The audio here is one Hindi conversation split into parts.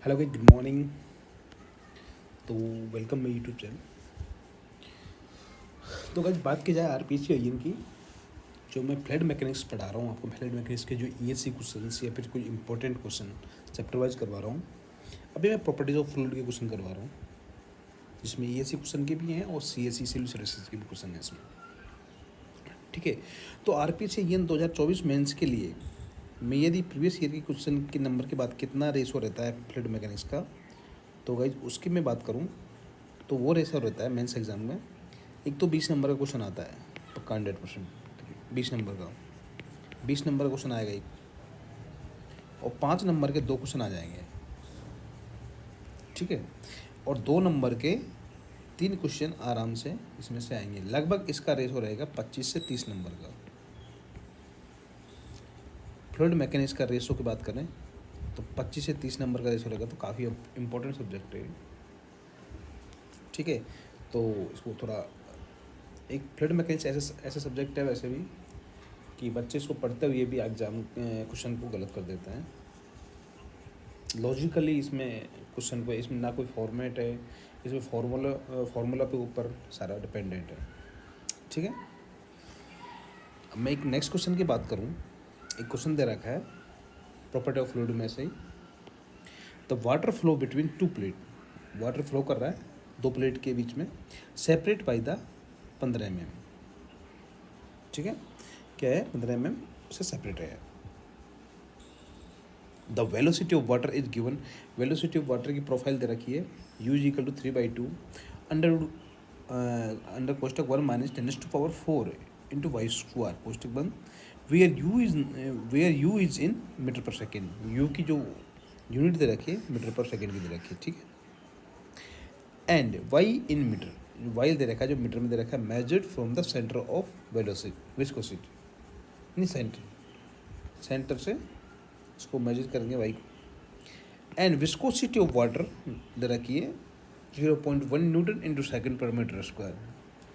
हेलो भाई, गुड मॉर्निंग। तो वेलकम माई यूट्यूब चैनल। तो गाइस बात की जाए आरपीसी अयन की, जो मैं फ्लड मैकेनिक्स पढ़ा रहा हूँ आपको, फ्लड मैकेनिक्स के जो ईएससी क्वेश्चन या फिर कोई इंपॉर्टेंट क्वेश्चन चैप्टर वाइज करवा रहा हूँ। अभी मैं प्रॉपर्टीज ऑफ फ्लूइड के क्वेश्चन करवा रहा हूँ, जिसमें ईएससी क्वेश्चन के भी हैं और सीएससी सिविल सर्विसेज के भी क्वेश्चन हैं इसमें। ठीक है, तो आरपीसी अयन 2024 मेंस के लिए मैं यदि प्रीवियस ईयर के क्वेश्चन के नंबर के बाद कितना रेशो रहता है फ्लड मैकेनिक्स का, तो गाइज उसकी मैं बात करूँ तो वो रेशो रहता है मेंस एग्जाम में। एक तो 20 नंबर का क्वेश्चन आता है पक्का 100%, 20 नंबर का क्वेश्चन आएगा एक, और 5 नंबर के 2 क्वेश्चन आ जाएंगे। ठीक है, और 2 नंबर के 3 क्वेश्चन आराम से इसमें से आएंगे। लगभग इसका रेशो रहेगा 25 से 30 नंबर का। फ्लूइड मैकेनिक्स का रेशो की बात करें तो 25 से 30 नंबर का रेशो रहेगा, तो काफ़ी इंपॉर्टेंट सब्जेक्ट है। ठीक है, तो इसको थोड़ा, एक फ्लूइड मैकेनिक्स ऐसे सब्जेक्ट है वैसे भी कि बच्चे इसको पढ़ते हुए भी एग्जाम क्वेश्चन को गलत कर देते हैं। लॉजिकली इसमें क्वेश्चन को, इसमें ना कोई फॉर्मेट है, इसमें फार्मूला पे ऊपर सारा डिपेंडेंट है। ठीक है, अब मैं एक नेक्स्ट क्वेश्चन की बात करूं। एक क्वेश्चन दे रखा है प्रॉपर्टी ऑफ फ्लूइड में से ही, the water flow between two plate. Water flow कर रहा है 2 प्लेट के बीच में, सेपरेट बाई द 15 mm। ठीक है, क्या है 15 mm से सेपरेट है। The velocity of water is given. Velocity of water की प्रोफाइल दे रखी है, u is equal to 3/2 under कोष्टक 1 माइनस 10⁴ इंटू वाई स्क्वायर कोष्टक बंद, where u is in metre per second. u की जो यूनिट दे रखी है मीटर पर सेकेंड की दे रखी है। ठीक है, एंड y इन मीटर, y दे रखा है जो मीटर में दे रखा है, measured from the centre of velocity viscosity, नहीं सेंटर से इसको मेजर करेंगे वाई को। एंड विस्कोसिटी ऑफ वाटर दे रखी है 0.1 newton into second per metre square.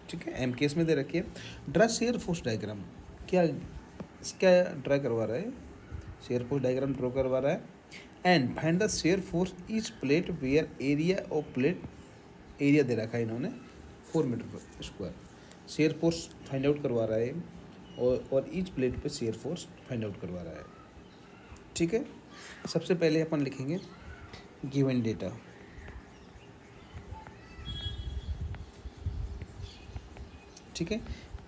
ठीक है, एम केस में दे रखी है। ड्रा शेयर फोर्स डायग्राम, क्या इसका ड्रा करवा रहा है, शेयर फोर्स डायग्राम ड्रॉ करवा रहा है। And find the shear force each plate where area of plate, area दे रखा है इन्होंने 4 metre per square. Shear force find out करवा रहा है और ईच प्लेट पे शेयर फोर्स फाइंड आउट करवा रहा है। ठीक है, सबसे पहले अपन लिखेंगे गिवन डेटा। ठीक है,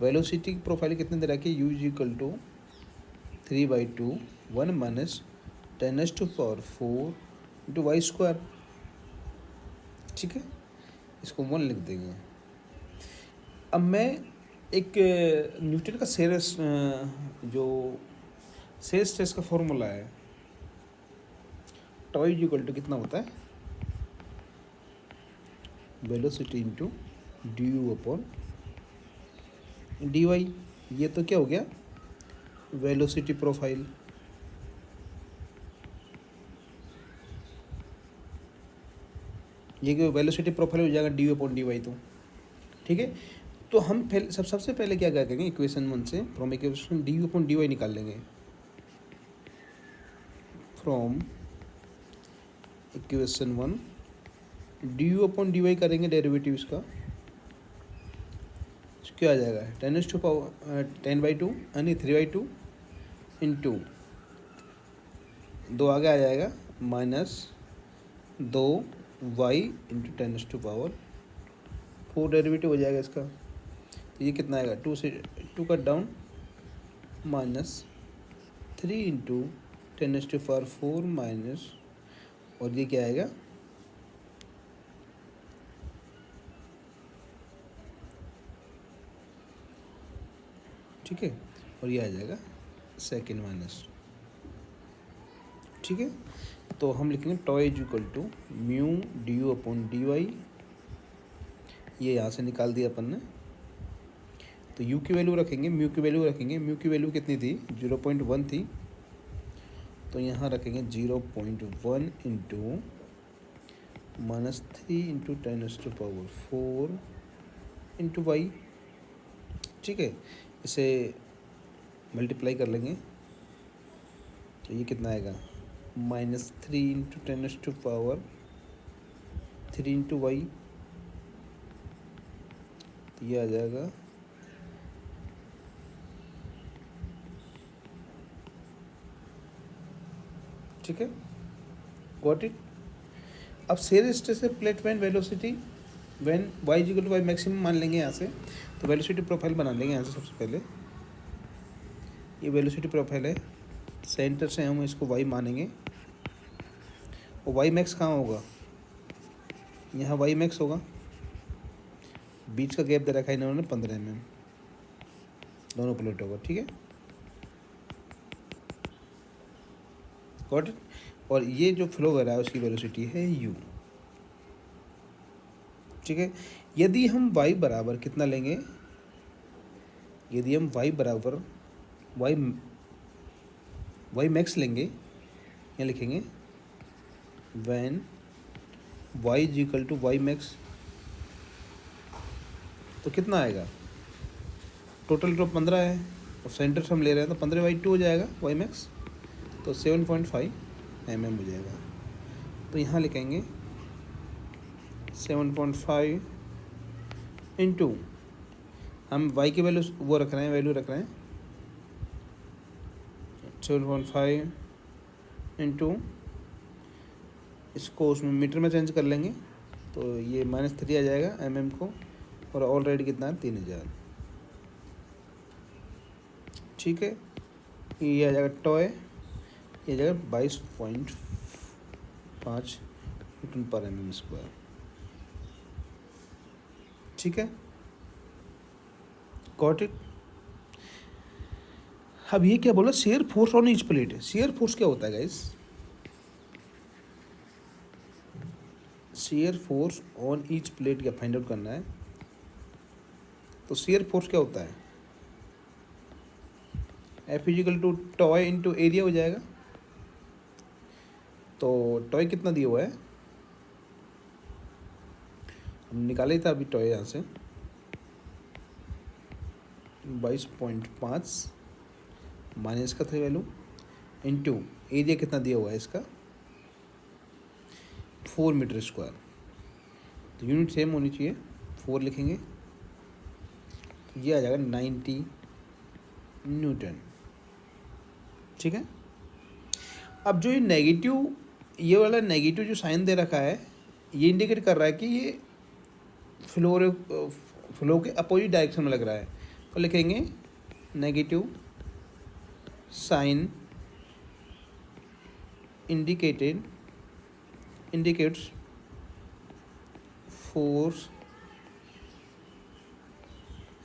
वेलोसिटी की प्रोफाइल कितने दे रखी है, u is equal to 3/2 1 minus 10⁴ into Y square. ठीक है, इसको 1 लिख देंगे। अब मैं एक न्यूटन का जो शेयर स्ट्रेस का फॉर्मूला है, टॉ इज इक्वल टू कितना होता है, velocity into D U upon D Y. ये तो क्या हो गया, वेलोसिटी प्रोफाइल। ये वेलोसिटी प्रोफाइल हो जाएगा D U upon D Y. तो ठीक है, तो हम पहले सबसे पहले क्या करेंगे, इक्वेशन 1 से from equation D U upon D Y निकाल लेंगे। From equation 1 D U upon D Y करेंगे डेरिवेटिव इसका, क्या आ जाएगा 10⁻² यानी 3/2 इंटू 2 आगे आ जाएगा माइनस 2y इंटू 10⁻⁴ डेरिवेटिव हो जाएगा इसका। तो ये कितना आएगा, 2 से 2 cut down, minus 3 into 10⁻⁴ minus, और ये क्या आएगा, ठीक है, और ये आ जाएगा सेकेंड माइनस। ठीक है, तो हम लिखेंगे tau is equal to mu D U upon D Y. ये यहाँ से निकाल दिया अपन ने, तो u की वैल्यू रखेंगे, म्यू की वैल्यू रखेंगे। म्यू की वैल्यू कितनी थी, 0.1 थी, तो यहाँ रखेंगे 0.1 इंटू -3 इंटू 10⁻⁴ इंटू वाई। ठीक है, इसे मल्टीप्लाई कर लेंगे तो ये कितना आएगा, -3 इंटू 10⁻³ इंटू वाई, तो ये आ जाएगा ठीक है, गॉट इट। अब शेयर स्ट्रेस है plate when velocity when Y equal to Y maximum मान लेंगे यहाँ से, तो वेलोसिटी प्रोफाइल बना लेंगे यहाँ से। सबसे पहले ये वेलोसिटी प्रोफाइल है, सेंटर से हम इसको वाई मानेंगे, और वाई मैक्स कहाँ होगा, यहाँ वाई मैक्स होगा, बीच का गैप दे रखा है इन्होंने 15 mm, दोनों प्लेटों का, ठीक है, गॉट इट। और ये जो फ्लो कर रहा है उसकी वेलोसिटी है u, ठीक है। यदि हम y बराबर कितना लेंगे, यदि हम y बराबर y मैक्स लेंगे, यहाँ लिखेंगे when y is equal to Y max, तो कितना आएगा, टोटल ड्रॉप 15 है और सेंटर से हम ले रहे हैं तो 15/2 हो जाएगा वाई मैक्स, तो 7.5 mm हो जाएगा। तो यहाँ लिखेंगे 7.5 इंटू, हम y की वैल्यू वो रख रहे हैं, वैल्यू रख रहे हैं 7.5 इंटू, इसको उसमें मीटर में चेंज कर लेंगे, तो ये -3 आ जाएगा mm को, और ऑलरेडी कितना है 3000, ठीक है। ये आ जाएगा टॉय, ये आ जाएगा 22.5 N/mm², ठीक है, गॉट इट। अब ये क्या बोला, shear force on each plate है। शेयर फोर्स क्या होता है guys, shear force on each plate क्या फाइंड आउट करना है, तो शेयर फोर्स क्या होता है, F equal to tau into area हो जाएगा। तो टॉय कितना दिया हुआ है, हम निकाले था अभी टॉय यहाँ से 22.5 माइनस का था वैल्यू, इंटू एरिया कितना दिया हुआ है इसका 4 मीटर स्क्वायर, तो यूनिट सेम होनी चाहिए, 4 लिखेंगे, तो ये आ जाएगा 90 न्यूटन, ठीक है। अब जो ये नेगेटिव, ये वाला नेगेटिव जो साइन दे रखा है, ये इंडिकेट कर रहा है कि ये फ्लो के अपोजिट डायरेक्शन में लग रहा है, तो लिखेंगे negative sign indicates force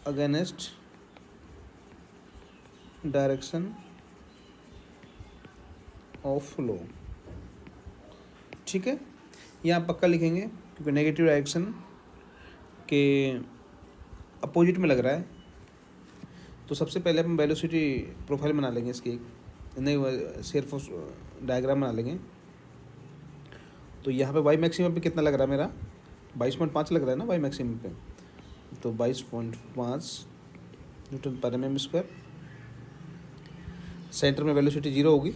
against direction of flow, ठीक है। यहाँ पक्का लिखेंगे क्योंकि नेगेटिव डायरेक्शन के अपोजिट में लग रहा है। तो सबसे पहले हम वेलोसिटी प्रोफाइल बना लेंगे इसकी, एक नहीं शेयर फोर्स डायग्राम बना लेंगे। तो यहाँ पे वाई मैक्सिमम पे कितना लग रहा है मेरा, 22.5 लग रहा है ना वाई मैक्सिमम पे, तो 22.5 N/mm²। सेंटर में वेलोसिटी 0 होगी,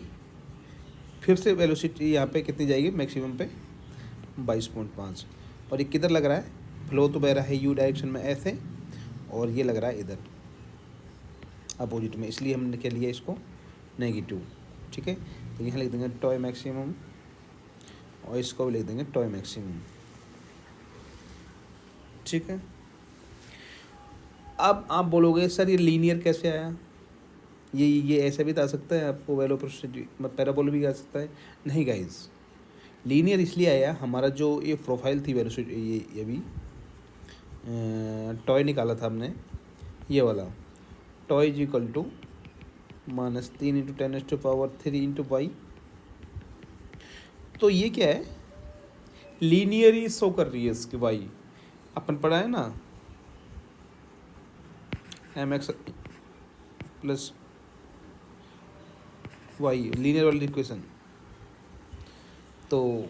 फिर से वेलोसिटी यहाँ पे कितनी जाएगी मैक्सिमम पे 22.5, और ये किधर लग रहा है, फ्लो तो बह रहा है यू डायरेक्शन में ऐसे, और ये लग रहा है इधर अपोजिट में, इसलिए हमने क्या लिया इसको नेगेटिव, ठीक है। तो यहाँ लिख देंगे टॉय मैक्सिमम, और इसको भी लिख देंगे टॉय मैक्सिमम, ठीक है। अब आप बोलोगे सर ये लीनियर कैसे आया, ये ऐसे भी तो आ सकता है, आपको वेलोसिटी पैराबोल भी आ सकता है। नहीं गाइज, लीनियर इसलिए आया, हमारा जो ये प्रोफाइल थी वेलोसिटी, ये भी टॉय निकाला था हमने, ये वाला tau is equal to -3 × 10⁻³ into Y, तो ये क्या है, लीनियर ही शो कर रही है इसकी वाई, अपन पढ़ा है ना mx प्लस वाई लीनियर वाली इक्वेशन, तो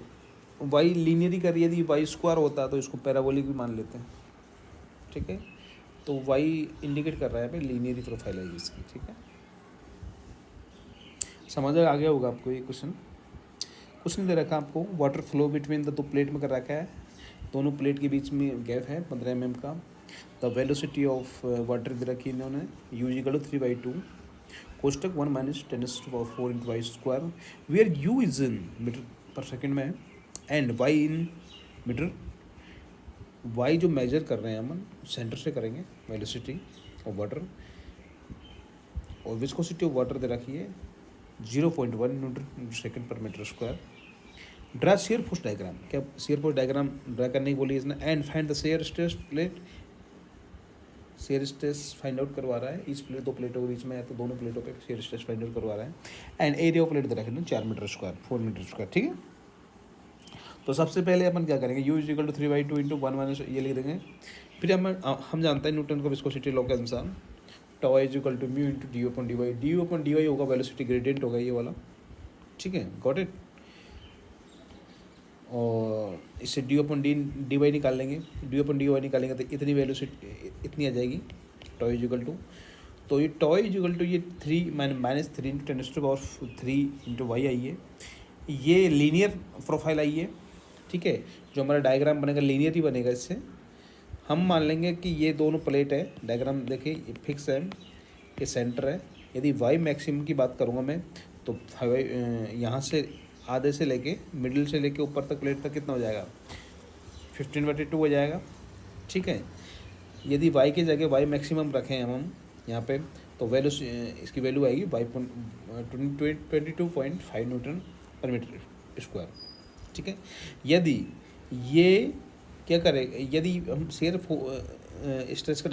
वाई लीनियर ही कर रही है, यदि वाई स्क्वायर होता तो इसको पैराबोलिक भी मान लेते हैं, ठीक है। तो वाई इंडिकेट कर रहा है भाई लीनियर प्रोफाइल है इसकी, ठीक है। समझ आ गया होगा आपको ये क्वेश्चन। कुछ नहीं दे रखा आपको, वाटर फ्लो बिटवीन द दो प्लेट में कर रखा है, दोनों प्लेट के बीच में गैप है 15 mm का। द वेलोसिटी ऑफ वाटर दे रखी है इन्होंने, यू इक्वल टू 3/2 कोष्टक 1 minus 10⁴ into Y square, where U is in metre per second में है and Y in metre. Y जो मेजर कर रहे हैं हम सेंटर से करेंगे वेलोसिटी ऑफ वाटर, और विस्कोसिटी ऑफ वाटर दे रखी है 0.1 newton second per metre square. Draw shear force diagram, क्या शेयर फोर्स डायग्राम ड्रा करने की बोली इसने, and find the shear stress plate. Shear stress find out करवा रहा है, इस प्लेट दो प्लेटों के बीच में है तो दोनों प्लेटों पे शेयर स्ट्रेस फाइंड आउट करवा रहा है। एंड एरिया ऑफ प्लेट दे रखा है 4 मीटर स्क्वायर 4 मीटर स्क्वायर, ठीक है। तो सबसे पहले अपन क्या करेंगे, U is equal to 3/2 into 1 minus ये लिख देंगे। फिर हम जानते हैं न्यूटन का विस्कोसिटी लॉ के अनुसार tau is equal to mu into D होगा वेलोसिटी ग्रेडियंट होगा ये वाला, ठीक है, गॉट इट। और इससे डी वाई निकाल लेंगे, डी वाई निकालेंगे तो इतनी वेलोसिटी इतनी आ जाएगी टॉ इज इक्वल टू, तो ये टॉ इज इक्वल टू ये 3 माइनस 3 इंटू 10⁻³ इंटू वाई आई है। ये लीनियर प्रोफाइल आई है, ठीक है। जो हमारा डायग्राम बनेगा लीनियर ही बनेगा। इससे हम मान लेंगे कि ये दोनों प्लेट है, डायग्राम देखिए ये फिक्स है, ये सेंटर है। यदि वाई मैक्सिमम की बात करूँगा मैं तो यहाँ से आधे से लेके मिडिल से लेके ऊपर तक प्लेट तक कितना हो जाएगा 15/2 हो जाएगा, ठीक है। यदि वाई की जगह वाई मैक्सिमम रखें हम यहाँ पे तो वैल्यू इसकी वैल्यू आएगी 22.5 न्यूटन पर मीटर स्क्वायर, ठीक है। यदि ये क्या करें, यदि हम शेयर स्ट्रेस का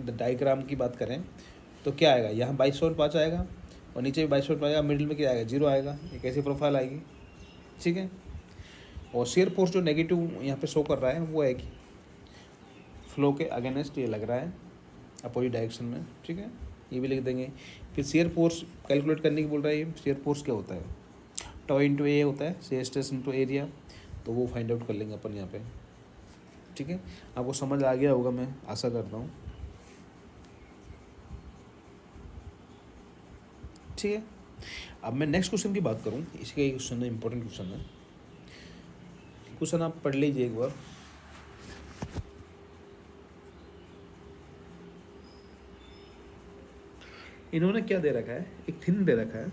डायग्राम की बात करें तो क्या आएगा, यहाँ 22.5 आएगा और नीचे भी 22.5 आएगा, मिडिल में क्या आएगा 0 आएगा। एक ऐसी प्रोफाइल आएगी, ठीक है। और शेयर फोर्स जो नेगेटिव यहाँ पे शो कर रहा है वो है कि फ्लो के अगेंस्ट ये लग रहा है अपोजिट डायरेक्शन में, ठीक है, ये भी लिख देंगे। फिर शेयर फोर्स कैलकुलेट करने की बोल रहा है, ये शेयर फोर्स क्या होता है, टॉ इंटू ए होता है, शेयर स्ट्रेस इंटू एरिया, तो वो फाइंड आउट कर लेंगे अपन यहाँ पे, ठीक है। आपको समझ आ गया होगा मैं आशा करता हूँ, ठीक है। अब मैं नेक्स्ट क्वेश्चन की बात करूँ, इसका एक क्वेश्चन है, इंपॉर्टेंट क्वेश्चन है। क्वेश्चन आप पढ़ लीजिए एक बार। इन्होंने क्या दे रखा है, एक थिन दे रखा है,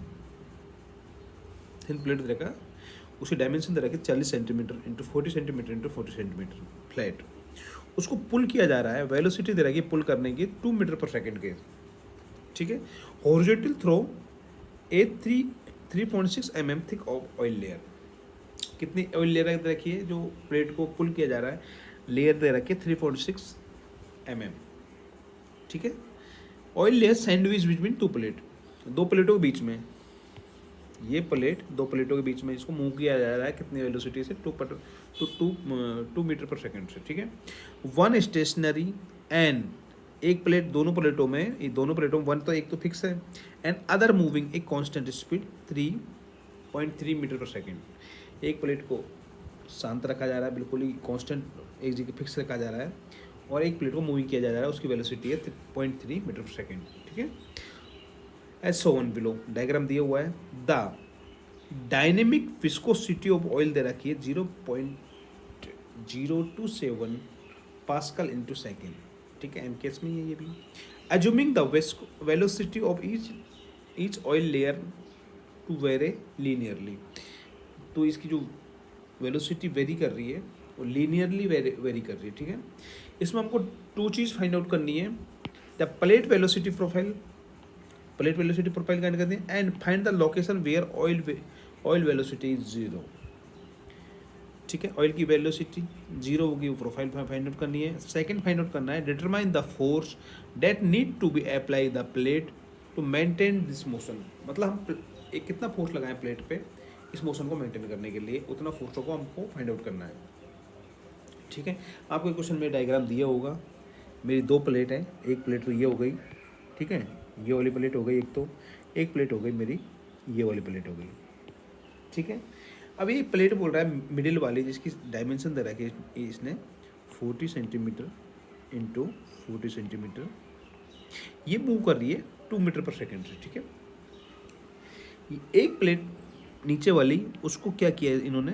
थिन प्लेट दे रखा है, उसकी डायमेंशन दे रखी है 40 centimetre into 40 centimetre into 40 centimetre flat. उसको पुल किया जा रहा है, वेलोसिटी दे रखी है पुल करने की 2 मीटर पर सेकेंड के, ठीक है। हॉरिजॉन्टल थ्रो ए 3.6 mm थिक ऑयल लेयर। कितनी ऑयल लेयर दे रखी है जो प्लेट को पुल किया जा रहा है, लेयर दे रखी है 3.6 mm, ठीक है। Oil layer sandwich between two plate, दो प्लेटों के बीच में, ये प्लेट दो प्लेटों के बीच में इसको मूव किया जा रहा है कितनी वेलोसिटी से 2 मीटर पर सेकेंड से, ठीक है। वन स्टेशनरी एंड एक प्लेट दोनों प्लेटों में, ये दोनों प्लेटों में वन तो एक तो फिक्स है, एंड अदर मूविंग एक constant speed 3.3 metre per second. एक प्लेट को शांत रखा जा रहा है, बिल्कुल ही कांस्टेंट एक जगह फिक्स रखा जा रहा है, और एक प्लेट को मूविंग किया जा रहा है, उसकी वेलोसिटी है 0.3 मीटर पर सेकेंड, ठीक है। एज सोन बिलो डायग्राम दिया हुआ है। The dynamic viscosity of oil दे रखी है 0.027 पास्कल इंटू सेकेंड, ठीक है, एमकेएस में ये भी। Assuming the velocity of each oil layer to vary linearly, तो इसकी जो वेलोसिटी वेरी कर रही है वो लीनियरली वेरी कर रही है, ठीक है। इसमें हमको 2 चीज़ फाइंड आउट करनी है, the plate velocity profile find करनी है, and find the location where oil velocity is 0, ठीक है। ऑयल की वेलोसिटी 0 होगी, वो प्रोफाइल फाइंड आउट करनी है। सेकंड फाइंड आउट करना है, determine the force that need to be apply the plate to maintain this motion, मतलब हम एक कितना फोर्स लगाएं प्लेट पे इस मोशन को मेंटेन करने के लिए, उतना फोर्स को हमको फाइंड आउट करना है, ठीक है। आपको क्वेश्चन में डायग्राम दिया होगा, मेरी 2 प्लेट है, एक प्लेट तो ये हो गई, ठीक है, ये वाली प्लेट हो गई, एक प्लेट हो गई मेरी ये वाली प्लेट हो गई, ठीक है। अब ये प्लेट बोल रहा है मिडिल वाली, जिसकी डायमेंशन दे रखी है इसने 40 सेंटीमीटर इंटू 40 सेंटीमीटर, ये मूव कर रही है 2 मीटर पर सेकेंड से, ठीक है। एक प्लेट नीचे वाली उसको क्या किया है इन्होंने,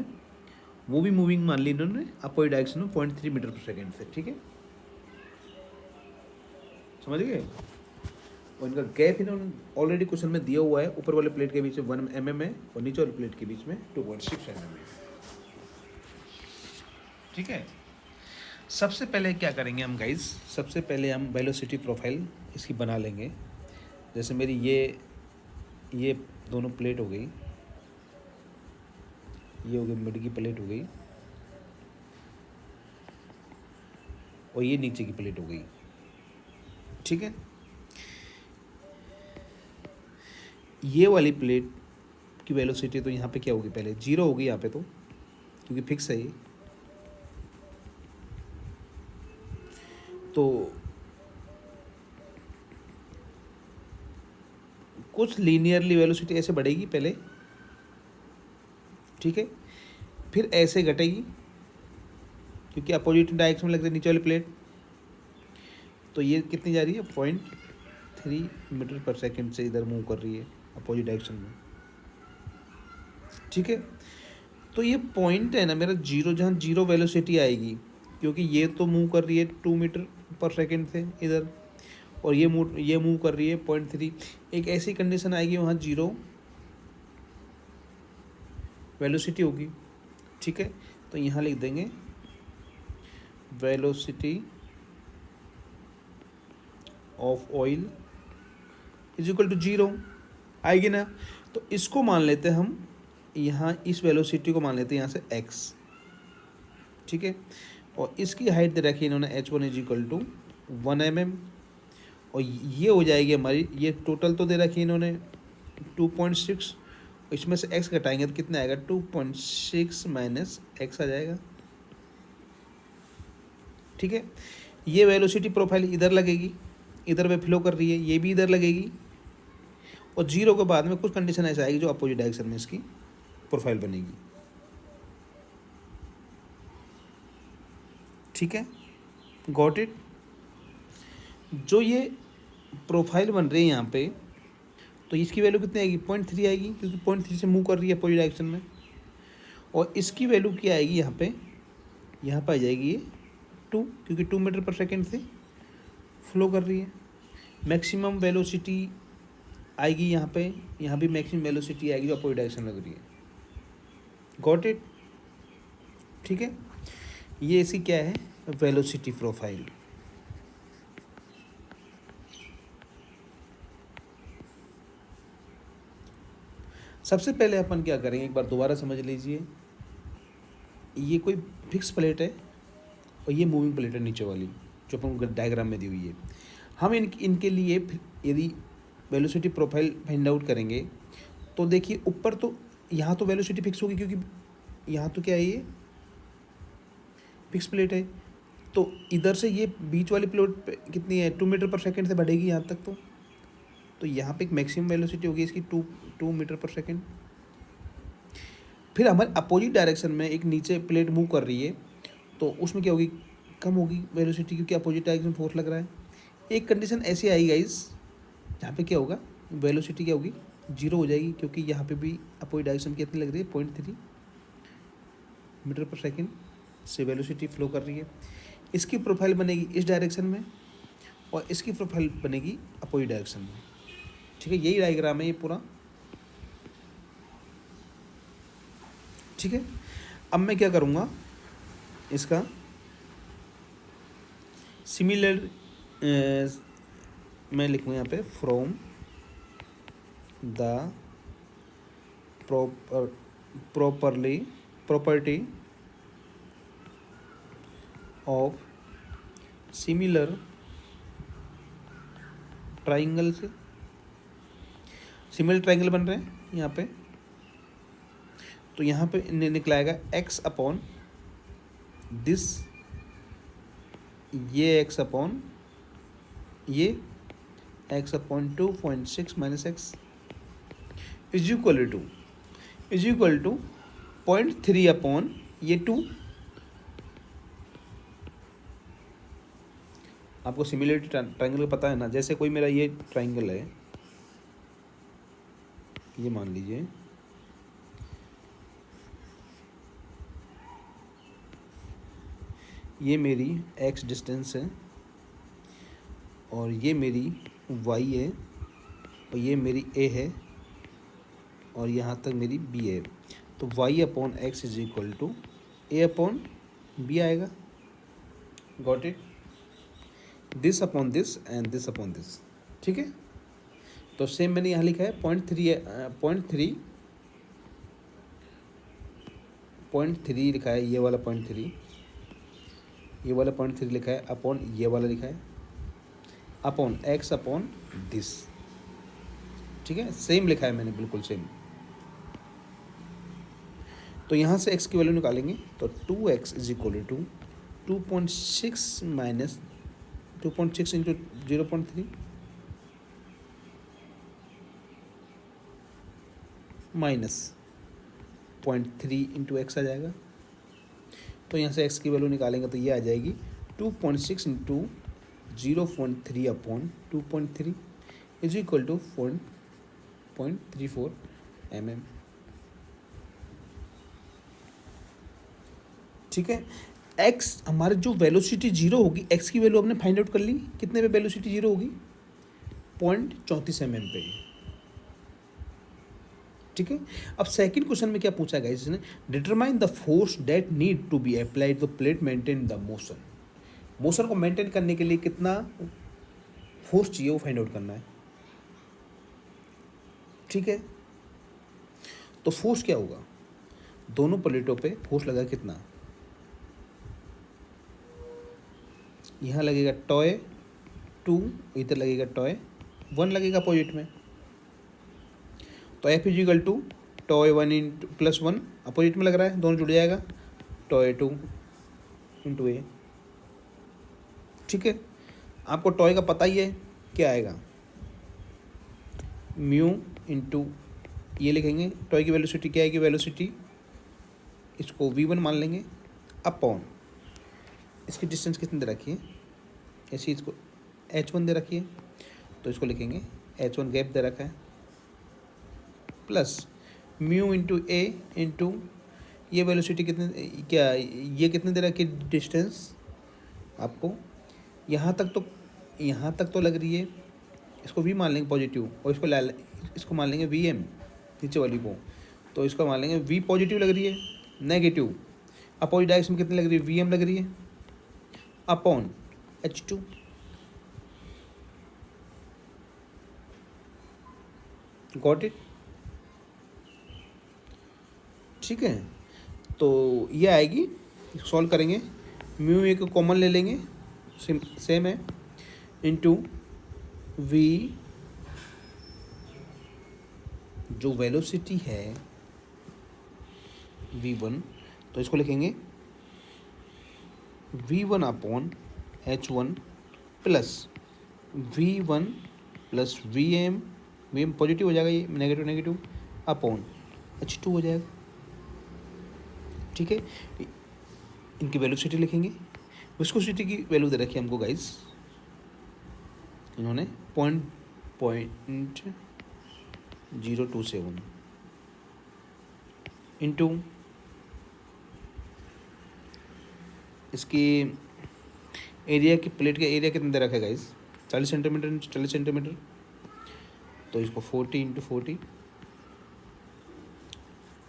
वो भी मूविंग मान ली इन्होंने अपोजिट डायरेक्शन में 0.3 मीटर पर सेकेंड से, ठीक है, समझ गए। और इनका गैप इन्होंने ऑलरेडी क्वेश्चन में दिया हुआ है, ऊपर वाले प्लेट के बीच में 1 mm है और नीचे वाली प्लेट के बीच में 2.6 mm है, ठीक है। सबसे पहले क्या करेंगे हम गाइस, सबसे पहले हम वेलोसिटी प्रोफाइल इसकी बना लेंगे। जैसे मेरी ये दोनों प्लेट हो गई, ये हो गई मिड की प्लेट हो गई और ये नीचे की प्लेट हो गई, ठीक है। ये वाली प्लेट की वेलोसिटी तो यहाँ पे क्या होगी, पहले 0 होगी यहाँ पे, तो क्योंकि फिक्स है ये, तो कुछ लीनियरली वेलोसिटी ऐसे बढ़ेगी पहले, ठीक है, फिर ऐसे घटेगी क्योंकि अपोजिट डायरेक्शन में लग रही है नीचे वाली प्लेट, तो ये कितनी जा रही है 0.3 मीटर पर सेकेंड से इधर मूव कर रही है अपोजिट डायरेक्शन में, ठीक है। तो ये पॉइंट है ना मेरा जीरो, जहाँ जीरो वेलोसिटी आएगी, क्योंकि ये तो मूव कर रही है 2 मीटर पर सेकेंड से इधर, और ये मूव कर रही है 0.3, एक ऐसी कंडीशन आएगी वहाँ जीरो वेलोसिटी होगी, ठीक है। तो यहाँ लिख देंगे velocity of oil is equal to 0, आएगी ना। तो इसको मान लेते हैं हम, यहाँ इस वेलोसिटी को मान लेते हैं यहाँ से x, ठीक है, और इसकी हाइट दे रखी है इन्होंने h1 is equal to 1 mm, और ये हो जाएगी हमारी, ये टोटल तो दे रखी है इन्होंने 2.6, इसमें से x घटाएंगे तो कितना आएगा 2.6 माइनस x आ जाएगा, ठीक है। ये वेलोसिटी प्रोफाइल इधर लगेगी, इधर वे फ्लो कर रही है, ये भी इधर लगेगी, और 0 के बाद में कुछ कंडीशन ऐसा आएगी जो अपोजिट डायरेक्शन में इसकी प्रोफाइल बनेगी, ठीक है, गॉट इट। जो ये प्रोफाइल बन रही है यहाँ पे, तो इसकी वैल्यू कितनी आएगी 0.3 आएगी, क्योंकि 0.3 से मूव कर रही है अपोजिट डायरेक्शन में, और इसकी वैल्यू क्या आएगी यहाँ पे आ जाएगी ये 2, क्योंकि 2 मीटर पर सेकेंड से फ्लो कर रही है। मैक्सिमम वेलोसिटी आएगी यहाँ पे, यहाँ भी मैक्सिमम वेलोसिटी आएगी जो अपोजिट डायरेक्शन लग रही है, गॉट इट, ठीक है। ये इसकी क्या है वेलोसिटी प्रोफाइल। सबसे पहले अपन क्या करेंगे, एक बार दोबारा समझ लीजिए, ये कोई फिक्स प्लेट है और ये मूविंग प्लेट है नीचे वाली, जो अपन डायग्राम में दी हुई है। हम इनके लिए यदि वेलोसिटी प्रोफाइल फाइंड आउट करेंगे, तो देखिए ऊपर तो यहाँ तो वेलोसिटी फिक्स होगी, क्योंकि यहाँ तो क्या है ये फिक्स प्लेट है, तो इधर से ये बीच वाली प्लेट कितनी है 2 मीटर पर सेकेंड से बढ़ेगी यहाँ तक, तो यहाँ पे एक मैक्सिमम वेलोसिटी होगी इसकी 2 मीटर पर सेकेंड। फिर हमारे अपोजिट डायरेक्शन में एक नीचे प्लेट मूव कर रही है, तो उसमें क्या होगी, कम होगी वेलोसिटी, क्योंकि अपोजिट डायरेक्शन फोर्स लग रहा है। एक कंडीशन ऐसी आई गाइस, जहाँ पे क्या होगा वेलोसिटी क्या होगी 0 हो जाएगी, क्योंकि यहाँ पे भी अपोजिट डायरेक्शन कितनी लग रही है 0.3 मीटर पर सेकेंड से वेलोसिटी फ्लो कर रही है। इसकी प्रोफाइल बनेगी इस डायरेक्शन में और इसकी प्रोफाइल बनेगी अपोजिट डायरेक्शन में, ठीक है। यही डायग्राम है ये पूरा, ठीक है। अब मैं क्या करूँगा, इसका सिमिलर मैं लिखूँ यहाँ पे from the property of similar triangle से, सिमिलर ट्राइंगल बन रहे हैं यहाँ पे, तो यहाँ पे निकला आएगा x अपॉन दिस, ये x अपॉन ये x upon 2.6 minus x is equal to 0.3 upon ये 2। आपको सिमिलरिटी ट्राइंगल का पता है ना, जैसे कोई मेरा ये ट्राइंगल है, ये मान लीजिए ये मेरी x डिस्टेंस है और ये मेरी y है और ये मेरी a है और यहाँ तक मेरी b है। तो y upon X is equal to a upon b आएगा। Got it? This upon this and this upon this. ठीक है, तो सेम मैंने यहाँ लिखा है 0.3 लिखा है, ये वाला 0.3, ये वाला 0.3 लिखा है अपॉन ये वाला लिखा है अपॉन x अपॉन दिस। ठीक है, सेम लिखा है मैंने, बिल्कुल सेम। तो यहाँ से x की वैल्यू निकालेंगे तो 2x is equal to 2.6 minus 2.6 into 0.3 minus 0.3 into X आ जाएगा। तो यहाँ से x की वैल्यू निकालेंगे तो ये आ जाएगी 2.6 into 0.3 upon 2.3 is equal to 4.34 mm। ठीक है, x हमारे जो वेलोसिटी जीरो होगी, x की वैल्यू हमने फाइंड आउट कर ली, कितने पे वेलोसिटी जीरो होगी? 0.34 mm पे। ठीक है, अब सेकंड क्वेश्चन में क्या पूछा गया इसने? Determine the force that need to be applied the plate maintain the motion. Motion को मेंटेन करने के लिए कितना फोर्स चाहिए वो फाइंड आउट करना है। ठीक है, तो फोर्स क्या होगा? दोनों प्लेटों पे फोर्स लगा कितना? यहाँ लगेगा टॉय 2, इधर लगेगा टॉय 1 लगेगा अपोजिट में। तो F is equal to tau 1 into +1 opposite में लग रहा है, दोनों जुड़ जाएगा, टॉय 2 इंटू ए। ठीक है, आपको टॉय का पता ही है क्या आएगा, म्यू इंटू ये लिखेंगे। टॉय की वेलोसिटी क्या आएगी? वेलोसिटी इसको v1 मान लेंगे अपॉन इसकी डिस्टेंस कितनी दे रखी है, ऐसी इसको h1 दे रखी है तो इसको लिखेंगे h1 गैप दे रखा है, प्लस म्यू इंटू ए इंटू ये वेलोसिटी कितने, क्या ये कितने दे रखी है डिस्टेंस आपको, यहाँ तक तो लग रही है, इसको v मान लेंगे पॉजिटिव और इसको मान लेंगे vm नीचे वाली को, तो इसको मान लेंगे v पॉजिटिव लग रही है, नेगेटिव अपोजिट डायरेक्शन में कितनी लग रही है? vm लग रही है अपॉन h2। Got it? ठीक है, तो ये आएगी, सॉल्व करेंगे, म्यू ए को कॉमन ले लेंगे, सेम है, इंटू v जो वेलोसिटी है v1, तो इसको लिखेंगे v1 upon h1 plus v1 plus vm positive हो जाएगा, ये नेगेटिव अपॉन h2 हो जाएगा। ठीक है, इनकी वेलोसिटी लिखेंगे, विस्कोसिटी की वैल्यू दे रखी है हमको गाइस, इन्होंने 0.027 इंटू इसकी एरिया की, प्लेट का एरिया कितना दे रखा है गाइस? 40 सेंटीमीटर, 40 सेंटीमीटर, तो इसको 40 इंटू 40।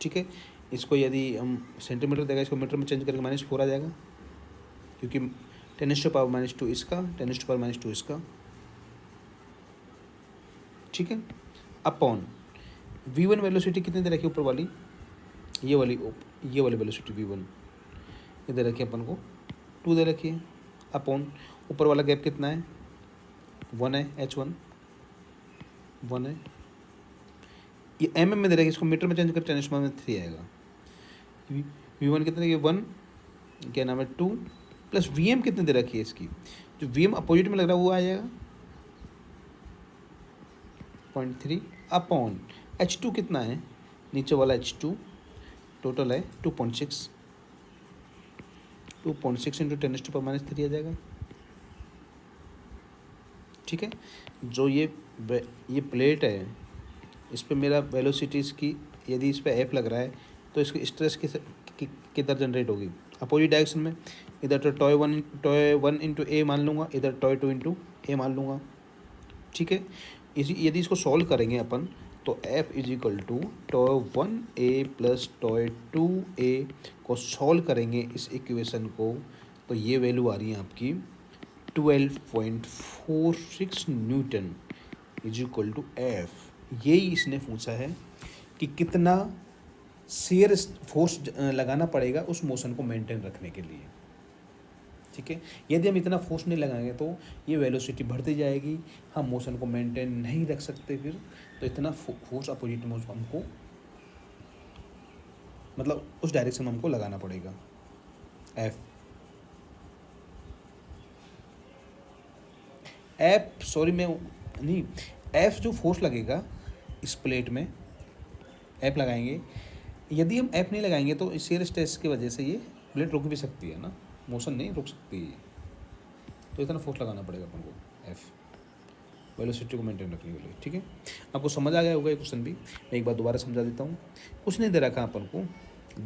ठीक है, इसको यदि हम सेंटीमीटर देगा, इसको मीटर में चेंज करके -4 आ जाएगा, क्योंकि 10⁻⁻2 इसका, 10⁻⁻2 इसका। ठीक है, अपॉन v1 वेलोसिटी कितनी दे रखी है ऊपर वाली, ये वाली वेलोसिटी v1 ये दे रखी है अपन को 2 दे रखी है, अपॉन ऊपर वाला गैप कितना है? 1 है, h1 1 है, ये mm में दे रखी है, इसको मीटर में चेंज कर 10⁻3 आएगा। v1 कितने की 1, क्या नाम है 2, प्लस vm कितने दे रखी है इसकी, जो vm अपोजिट में लग रहा है वो आ जाएगा 0.3 अपॉन h2 कितना है, नीचे वाला h2 टोटल है 2.6 इंटू 10⁻³ आ जाएगा। ठीक है, जो ये प्लेट है, इस पर मेरा वेलोसिटी इसकी, यदि इस पर एफ लग रहा है, तो इसकी स्ट्रेस किधर जनरेट होगी, अपोजिट डायरेक्शन में। इधर तो टॉय वन इंटू ए मान लूँगा, इधर टॉय टू इंटू ए मान लूँगा, ठीक है। इसी यदि इसको सॉल्व करेंगे अपन तो F is equal to tau one A plus tau two A को सॉल्व करेंगे इस इक्वेशन को, तो ये वैल्यू आ रही है आपकी 12.46 newton is equal to F। यही इसने पूछा है कि कितना शेयर फोर्स लगाना पड़ेगा उस मोशन को मेंटेन रखने के लिए, ठीक है। यदि हम इतना फोर्स नहीं लगाएंगे तो ये वेलोसिटी बढ़ती जाएगी, हम मोशन को मेंटेन नहीं रख सकते फिर, तो इतना फोर्स अपोजिट में हमको मतलब उस डायरेक्शन में हमको लगाना पड़ेगा। एफ जो फोर्स लगेगा इस प्लेट में एफ लगाएंगे, यदि हम एफ नहीं लगाएंगे तो इस शेयर स्ट्रेस की वजह से ये प्लेट रुक भी सकती है ना, मोशन नहीं रुक सकती है, तो इतना फोर्स लगाना पड़ेगा अपन को एफ वेलोसिटी को मेंटेन रखने के लिए, ठीक है। आपको समझ आ गया होगा ये क्वेश्चन भी, मैं एक बार दोबारा समझा देता हूँ। कुछ नहीं दे रखा अपन को,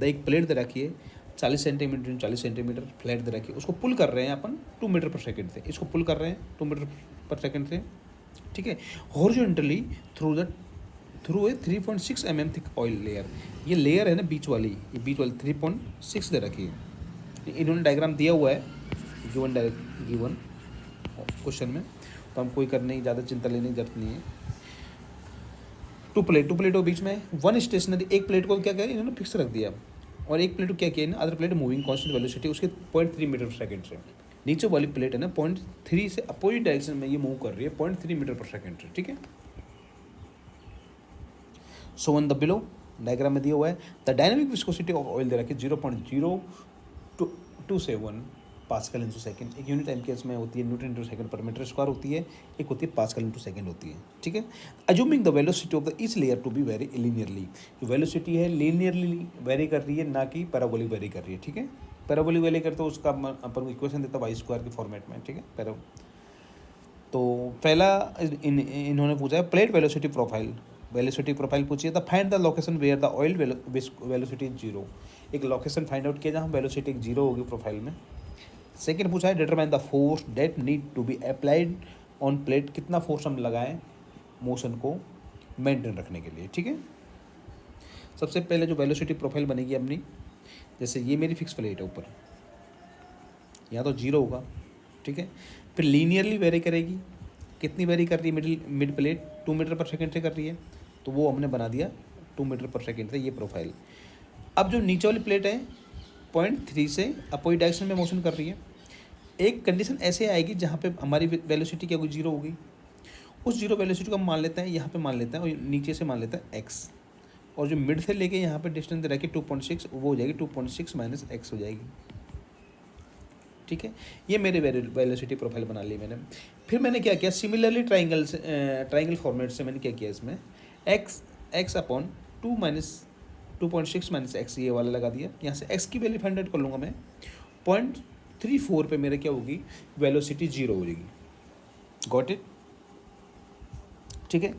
एक प्लेट दे रखी है 40 सेंटीमीटर 40 सेंटीमीटर फ्लैट दे रखी है, उसको पुल कर रहे हैं अपन 2 मीटर पर सेकेंड से, इसको पुल कर रहे हैं 2 मीटर पर सेकेंड से, ठीक है। Horizontally through a 3.6 mm thick oil layer, ये लेयर है ना बीच वाली, ये बीच वाली 3.6 दे रखी है, इन्होंने डायग्राम दिया हुआ है गिवन क्वेश्चन में, तो हम कोई करने की ज़्यादा चिंता लेने की जरूरत नहीं है। टू प्लेटों बीच में वन स्टेशनरी, एक प्लेट को क्या किया इन्होंने फिक्स रख दिया, और एक प्लेट को क्या किया other plate moving constant velocity उसके 0.3 मीटर पर सेकेंड से, नीचे वाली प्लेट है ना 0.3 से अपोजिट डायरेक्शन में ये मूव कर रही है 0.3 मीटर पर सेकेंड से, ठीक है। So one the below diagram में दिया हुआ है the dynamic viscosity of oil दे रखी 0.0227 पास्कल इंटू सेकेंड, एक यूनिट एमकेएस में होती है newton into second per metre square होती है, एक होती है पास्कल इंटू सेकंड होती है, ठीक है। Assuming the velocity of the each layer to be vary linearly, जो वेलोसिटी है लीनियरली वेरी कर रही है, ना कि पैराबोलिक वेरी कर रही है, ठीक है। पैराबोलिक वेरी करते तो उसका अपन को इक्वेशन देता वाई स्क्वायर के फॉर्मेट में, ठीक है। तो पहला इन्होंने पूछा है प्लेट वेलोसिटी प्रोफाइल पूछिए the find the location where the oil velocity is zero, एक लोकेशन फाइंड आउट किया जहाँ वेलोसिटी एक जीरो होगी प्रोफाइल में। सेकेंड पूछा है determine the force that need to be applied on plate, कितना फोर्स हम लगाएं मोशन को मेंटेन रखने के लिए, ठीक है। सबसे पहले जो वेलोसिटी प्रोफाइल बनेगी अपनी, जैसे ये मेरी फिक्स प्लेट है ऊपर, यहाँ तो जीरो होगा, ठीक है। फिर लीनियरली वेरी करेगी, कितनी वेरी कर रही है mid plate 2 metre per second से कर रही है, तो वो हमने बना दिया 2 मीटर पर सेकेंड से ये प्रोफाइल। अब जो नीचे वाली प्लेट है 0.3 से अपोजिट डायरेक्शन में मोशन कर रही है, एक कंडीशन ऐसे आएगी जहाँ पे हमारी वेलोसिटी क्या होगी जीरो होगी, उस जीरो वेलोसिटी को हम मान लेते हैं यहाँ पे मान लेते हैं, और नीचे से मान लेते हैं एक्स, और जो मिड से लेके यहाँ पे डिस्टेंस दे रखी 2.6 वो हो जाएगी 2.6 माइनस एक्स हो जाएगी, ठीक है। ये मेरे वेलोसिटी प्रोफाइल बना ली मैंने। फिर मैंने क्या किया सिमिलरली ट्राइंगल फॉर्मेट से मैंने क्या किया इसमें एक्स अपॉन 2.6 माइनस एक्स ये वाला लगा दिया, यहाँ से एक्स की वैल्यू फाइंड आउट कर लूँगा मैं 0.34 पे मेरे क्या होगी वेलोसिटी जीरो हो जाएगी, गॉट इट, ठीक है।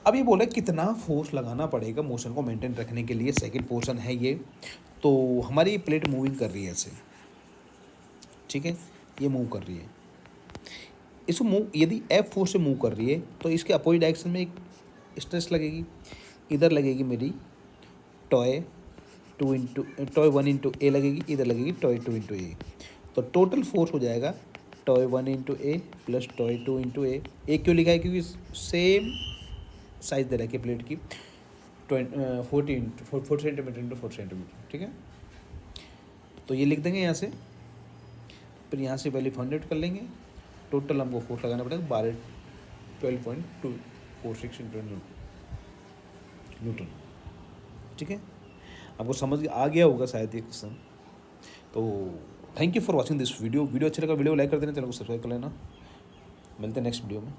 अब ये बोला कितना फोर्स लगाना पड़ेगा मोशन को मेंटेन रखने के लिए, सेकंड पोर्शन है ये। तो हमारी प्लेट मूविंग कर रही है ऐसे, ठीक है, ये मूव कर रही है, इसको मूव यदि एफ फोर्स से मूव कर रही है तो इसके अपोजिट डायरेक्शन में एक स्ट्रेस लगेगी, इधर लगेगी मेरी टॉय वन इंटू ए लगेगी, इधर लगेगी टॉय 2 इंटू ए, तो टोटल फोर्स हो जाएगा टॉय 1 इंटू ए प्लस टॉय 2 इंटू ए क्यों लिखा है क्योंकि सेम साइज दे रखी है प्लेट की 4 सेंटीमीटर इंटू 4 सेंटीमीटर, ठीक है। तो ये लिख देंगे यहाँ से, फिर यहाँ से वैल्यू फाइंड आउट कर लेंगे, टोटल हमको फोर्स लगाना पड़ेगा 12.246 न्यूटन, ठीक है। आपको समझ आ गया होगा शायद ये क्वेश्चन। तो thank you for watching this video अच्छा लगा वीडियो लाइक कर देना, चैनल को सब्सक्राइब कर लेना, मिलते हैं नेक्स्ट वीडियो में।